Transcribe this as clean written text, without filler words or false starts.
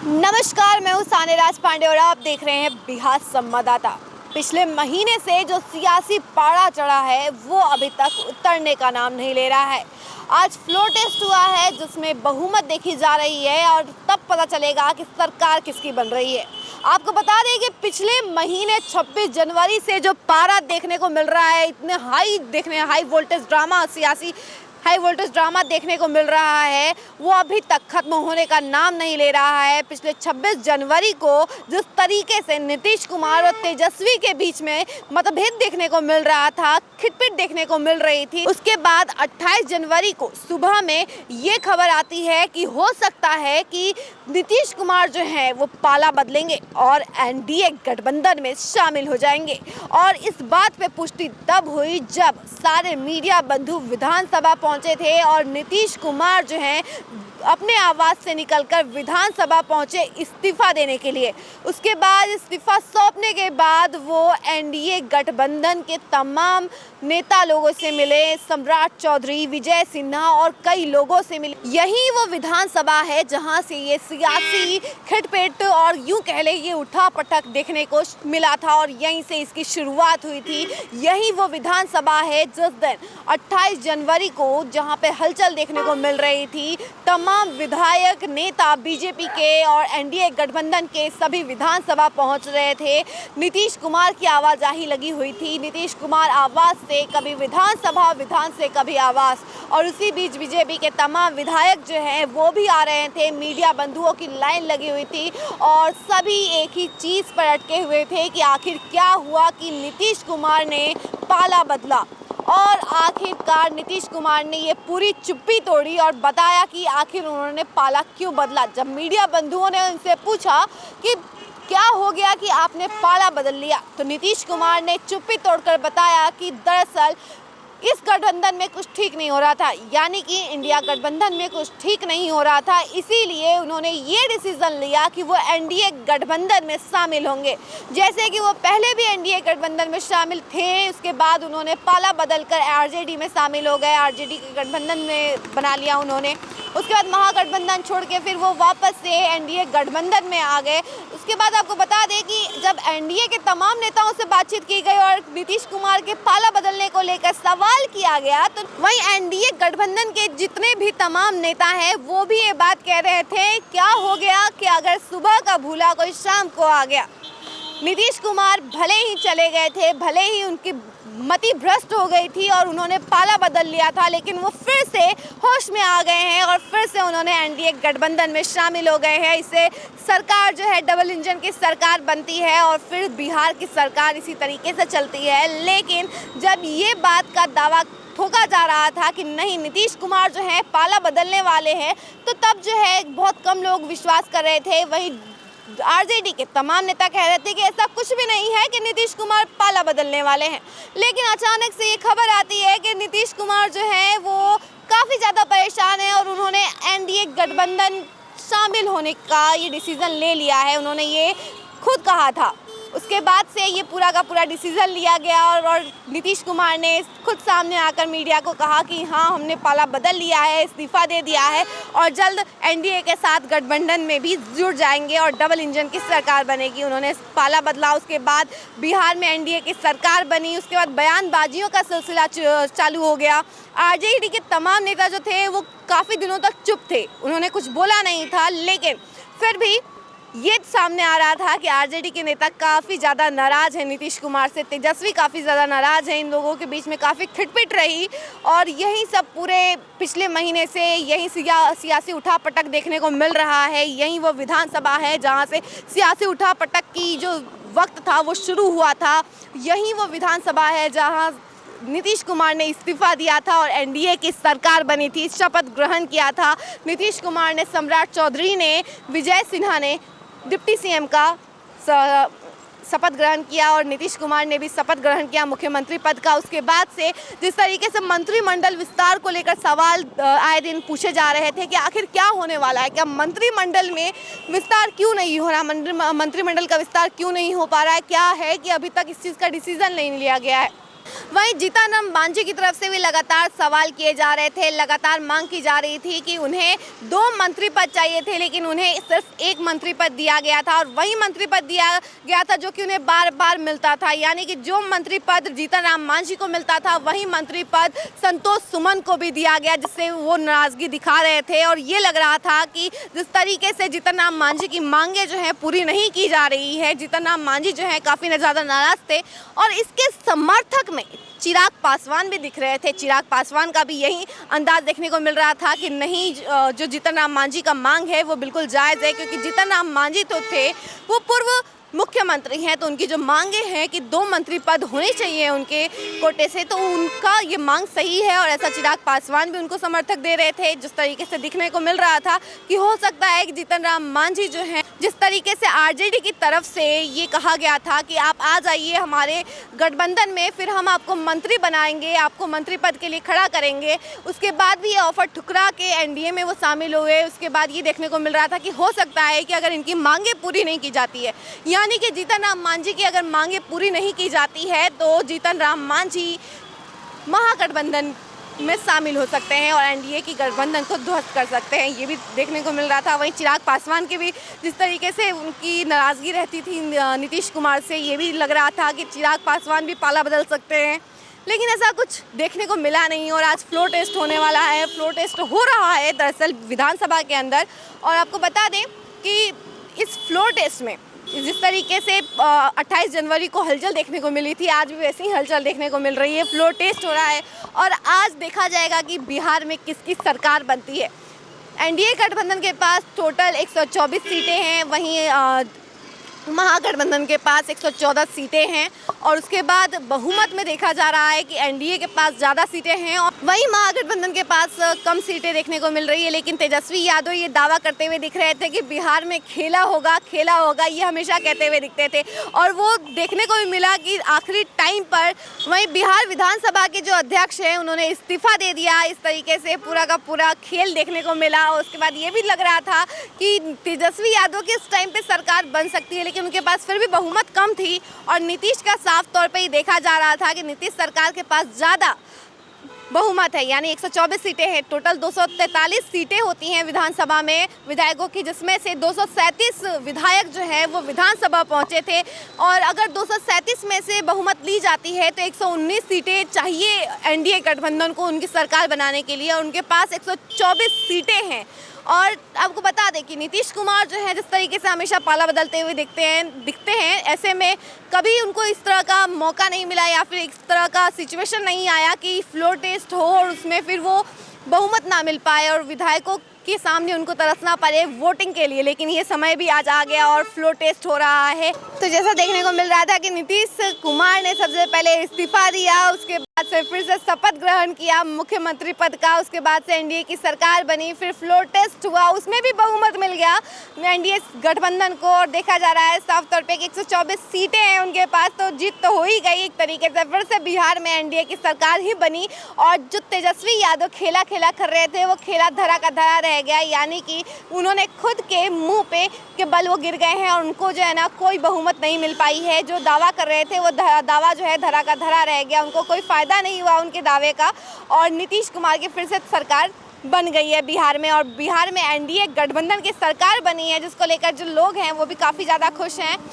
नमस्कार, मैं हूँ सानेराज पांडे और आप देख रहे हैं बिहार संवाददाता। पिछले महीने से जो सियासी पारा चढ़ा है वो अभी तक उतरने का नाम नहीं ले रहा है। आज फ्लोर टेस्ट हुआ है जिसमें बहुमत देखी जा रही है और तब पता चलेगा कि सरकार किसकी बन रही है। आपको बता दें कि पिछले महीने 26 जनवरी से जो पारा देखने को मिल रहा है, इतने हाई वोल्टेज ड्रामा देखने को मिल रहा है, वो अभी तक खत्म होने का नाम नहीं ले रहा है। पिछले 26 जनवरी को जिस तरीके से नीतीश कुमार और तेजस्वी के बीच में मतभेद देखने को मिल रहा था, खिटपिट देखने को मिल रही थी, उसके बाद 28 जनवरी को सुबह में ये खबर आती है कि हो सकता है कि नीतीश कुमार जो हैं वो पाला बदलेंगे और एनडीए गठबंधन में शामिल हो जाएंगे। और इस बात पे पुष्टि तब हुई जब सारे मीडिया बंधु विधानसभा पहुंचे थे और नीतीश कुमार जो हैं अपने आवास से निकलकर विधानसभा पहुंचे इस्तीफा देने के लिए। उसके बाद इस्तीफा सौंपने के बाद वो एनडीए गठबंधन के तमाम नेता लोगों से मिले, सम्राट चौधरी, विजय सिन्हा और कई लोगों से मिले। यही वो विधानसभा है जहां से ये सियासी खिटपिट और यूं कह ले ये उठापटक देखने को मिला था और यहीं से इसकी शुरुआत हुई थी। यही वो विधानसभा है जिस दिन 28 जनवरी को जहां पे हलचल देखने को मिल रही थी। तमाम विधायक, नेता, बीजेपी के और एनडीए गठबंधन के सभी विधानसभा पहुंच रहे थे। नीतीश कुमार की आवाजाही लगी हुई थी। नीतीश कुमार आवास से कभी विधानसभा, विधान से कभी आवास, और उसी बीच बीजेपी के तमाम विधायक जो हैं वो भी आ रहे थे। मीडिया बंधुओं की लाइन लगी हुई थी और सभी एक ही चीज़ पर अटके हुए थे कि आखिर क्या हुआ कि नीतीश कुमार ने पाला बदला। और आखिरकार नीतीश कुमार ने ये पूरी चुप्पी तोड़ी और बताया कि आखिर उन्होंने पाला क्यों बदला। जब मीडिया बंधुओं ने उनसे पूछा कि क्या हो गया कि आपने पाला बदल लिया, तो नीतीश कुमार ने चुप्पी तोड़कर बताया कि दरअसल इस गठबंधन में कुछ ठीक नहीं हो रहा था, यानी कि इंडिया गठबंधन में कुछ ठीक नहीं हो रहा था, इसीलिए उन्होंने ये डिसीजन लिया कि वो एनडीए गठबंधन में शामिल होंगे। जैसे कि वो पहले भी एनडीए गठबंधन में शामिल थे, उसके बाद उन्होंने पाला बदलकर आरजेडी में शामिल हो गए, आरजेडी के गठबंधन में बना लिया उन्होंने। उसके बाद महागठबंधन छोड़ के फिर वो वापस से एनडीए गठबंधन में आ गए। उसके बाद आपको बता दें कि जब एनडीए के तमाम नेताओं से बातचीत की गई और नीतीश कुमार के पाला बदलने को लेकर सवाल किया गया, तो वहीं एनडीए गठबंधन के जितने भी तमाम नेता हैं वो भी ये बात कह रहे थे, क्या हो गया कि अगर सुबह का भूला कोई शाम को आ गया। नीतीश कुमार भले ही चले गए थे, भले ही उनकी मति भ्रष्ट हो गई थी और उन्होंने पाला बदल लिया था, लेकिन वो फिर से होश में आ गए हैं और फिर से उन्होंने एनडीए गठबंधन में शामिल हो गए हैं। इससे सरकार जो है डबल इंजन की सरकार बनती है और फिर बिहार की सरकार इसी तरीके से चलती है। लेकिन जब ये बात का दावा ठोका जा रहा था कि नहीं नीतीश कुमार जो है पाला बदलने वाले हैं, तो तब जो है बहुत कम लोग विश्वास कर रहे थे। वहीं आरजेडी के तमाम नेता कह रहे थे कि ऐसा कुछ भी नहीं है कि नीतीश कुमार पाला बदलने वाले हैं। लेकिन अचानक से ये खबर आती है कि नीतीश कुमार जो है वो काफ़ी ज़्यादा परेशान है और उन्होंने एनडीए गठबंधन शामिल होने का ये डिसीज़न ले लिया है, उन्होंने ये खुद कहा था। उसके बाद से ये पूरा का पूरा डिसीज़न लिया गया और नीतीश कुमार ने खुद सामने आकर मीडिया को कहा कि हाँ, हमने पाला बदल लिया है, इस्तीफा दे दिया है और जल्द एनडीए के साथ गठबंधन में भी जुड़ जाएंगे और डबल इंजन की सरकार बनेगी। उन्होंने पाला बदला, उसके बाद बिहार में एनडीए की सरकार बनी। उसके बाद बयानबाजियों का सिलसिला चालू हो गया। आरजेडी के तमाम नेता जो थे वो काफ़ी दिनों तक चुप थे, उन्होंने कुछ बोला नहीं था, लेकिन फिर भी ये सामने आ रहा था कि आरजेडी के नेता काफ़ी ज़्यादा नाराज़ हैं नीतीश कुमार से, तेजस्वी काफ़ी ज़्यादा नाराज़ हैं, इन लोगों के बीच में काफ़ी खिटपिट रही और यही सब पूरे पिछले महीने से यही सियासी उठापटक देखने को मिल रहा है। यही वो विधानसभा है जहां से सियासी उठापटक की जो वक्त था वो शुरू हुआ था। यही वो विधानसभा है जहाँ नीतीश कुमार ने इस्तीफा दिया था और एनडीए की सरकार बनी थी, शपथ ग्रहण किया था नीतीश कुमार ने, सम्राट चौधरी ने, विजय सिन्हा ने डिप्टी सीएम का शपथ ग्रहण किया और नीतीश कुमार ने भी शपथ ग्रहण किया मुख्यमंत्री पद का। उसके बाद से जिस तरीके से मंत्रिमंडल विस्तार को लेकर सवाल आए दिन पूछे जा रहे थे कि आखिर क्या होने वाला है, क्या मंत्रिमंडल में विस्तार क्यों नहीं हो रहा, मंत्रिमंडल का विस्तार क्यों नहीं हो पा रहा है, क्या है कि अभी तक इस चीज़ का डिसीजन नहीं लिया गया है। वहीं जीतन राम मांझी की तरफ से भी लगातार सवाल किए जा रहे थे, लगातार मांग की जा रही थी कि उन्हें 2 मंत्री पद चाहिए थे, लेकिन उन्हें सिर्फ 1 मंत्री पद दिया गया था और वही मंत्री पद दिया गया था जो कि उन्हें बार बार मिलता था। यानी कि जो मंत्री पद जीतन राम मांझी को मिलता था वही मंत्री पद संतोष सुमन को भी दिया गया, जिससे वो नाराजगी दिखा रहे थे और ये लग रहा था कि जिस तरीके से जीतन राम मांझी की मांगे जो है पूरी नहीं की जा रही है, जीतन राम मांझी जो है काफ़ी ज़्यादा नाराज थे और इसके समर्थक में चिराग पासवान भी दिख रहे थे। चिराग पासवान का भी यही अंदाज देखने को मिल रहा था कि नहीं, जो जीतन राम मांझी का मांग है वो बिल्कुल जायज़ है, क्योंकि जीतन राम मांझी तो थे वो पूर्व मुख्यमंत्री हैं, तो उनकी जो मांगे हैं कि 2 मंत्री पद होने चाहिए उनके कोटे से, तो उनका ये मांग सही है और ऐसा चिराग पासवान भी उनको समर्थक दे रहे थे। जिस तरीके से दिखने को मिल रहा था कि हो सकता है कि जीतन राम मांझी जो है, जिस तरीके से आरजेडी की तरफ से ये कहा गया था कि आप आ जाइए हमारे गठबंधन में, फिर हम आपको मंत्री बनाएंगे, आपको मंत्री पद के लिए खड़ा करेंगे, उसके बाद भी ये ऑफर ठुकरा के एनडीए में वो शामिल हुए। उसके बाद ये देखने को मिल रहा था कि हो सकता है कि अगर इनकी मांगे पूरी नहीं की जाती है, यानी कि जीतन राम मांझी की अगर मांगे पूरी नहीं की जाती है, तो जीतन राम मांझी महागठबंधन में शामिल हो सकते हैं और एनडीए की गठबंधन को ध्वस्त कर सकते हैं, ये भी देखने को मिल रहा था। वहीं चिराग पासवान के भी जिस तरीके से उनकी नाराज़गी रहती थी नीतीश कुमार से, ये भी लग रहा था कि चिराग पासवान भी पाला बदल सकते हैं, लेकिन ऐसा कुछ देखने को मिला नहीं। और आज फ्लोर टेस्ट होने वाला है, फ्लोर टेस्ट हो रहा है दरअसल विधानसभा के अंदर। और आपको बता दें कि इस फ्लोर टेस्ट में जिस तरीके से 28 जनवरी को हलचल देखने को मिली थी, आज भी वैसी ही हलचल देखने को मिल रही है। फ्लोर टेस्ट हो रहा है और आज देखा जाएगा कि बिहार में किसकी सरकार बनती है। एनडीए गठबंधन के पास टोटल 124 सीटें हैं, वहीं महागठबंधन के पास 114 सीटें हैं और उसके बाद बहुमत में देखा जा रहा है कि एनडीए के पास ज़्यादा सीटें हैं और वहीं महागठबंधन के पास कम सीटें देखने को मिल रही है। लेकिन तेजस्वी यादव ये दावा करते हुए दिख रहे थे कि बिहार में खेला होगा, ये हमेशा कहते हुए दिखते थे और वो देखने को भी मिला कि आखिरी टाइम पर वहीं बिहार विधानसभा के जो अध्यक्ष हैं उन्होंने इस्तीफा दे दिया। इस तरीके से पूरा का पूरा खेल देखने को मिला और उसके बाद ये भी लग रहा था कि तेजस्वी यादव की इस टाइम पर सरकार बन सकती है, लेकिन उनके पास फिर भी बहुमत कम थी और नीतीश का साफ तौर पे ही देखा जा रहा था कि नीतीश सरकार के पास ज़्यादा बहुमत है, यानी 124 सीटें हैं। टोटल 243 सीटें होती हैं विधानसभा में विधायकों की, जिसमें से 237 विधायक जो है वो विधानसभा पहुंचे थे और अगर 237 में से बहुमत ली जाती है तो 119 सीटें चाहिए एनडीए गठबंधन को उनकी सरकार बनाने के लिए और उनके पास 124 सीटें हैं। और आपको बता दें कि नीतीश कुमार जो है जिस तरीके से हमेशा पाला बदलते हुए दिखते हैं, ऐसे में कभी उनको इस तरह का मौका नहीं मिला या फिर इस तरह का सिचुएशन नहीं आया कि फ्लोर टेस्ट हो और उसमें फिर वो बहुमत ना मिल पाए और विधायकों के सामने उनको तरसना पड़े वोटिंग के लिए। लेकिन ये समय भी आज आ गया और फ्लोर टेस्ट हो रहा है। तो जैसा देखने को मिल रहा था कि नीतीश कुमार ने सबसे पहले इस्तीफा दिया, उसके बाद से फिर से शपथ ग्रहण किया मुख्यमंत्री पद का, उसके बाद से एनडीए की सरकार बनी, फिर फ्लोर टेस्ट हुआ, उसमें भी बहुमत मिल गया एनडीए गठबंधन को और देखा जा रहा है साफ तौर पे कि 124 सीटें हैं उनके पास, तो जीत तो हो ही गई एक तरीके से। फिर से बिहार में एनडीए की सरकार ही बनी और जो तेजस्वी यादव खेला कर रहे थे वो खेला धरा का धरा रह गया, यानी कि उन्होंने खुद के मुंह पे के बल वो गिर गए हैं और उनको जो है ना कोई बहुमत नहीं मिल पाई है। जो दावा कर रहे थे वो दावा जो है धरा का धरा रह गया, उनको कोई फायदा नहीं हुआ उनके दावे का और नीतीश कुमार की फिर से सरकार बन गई है बिहार में और बिहार में एनडीए गठबंधन की सरकार बनी है, जिसको लेकर जो लोग हैं वो भी काफ़ी ज़्यादा खुश हैं।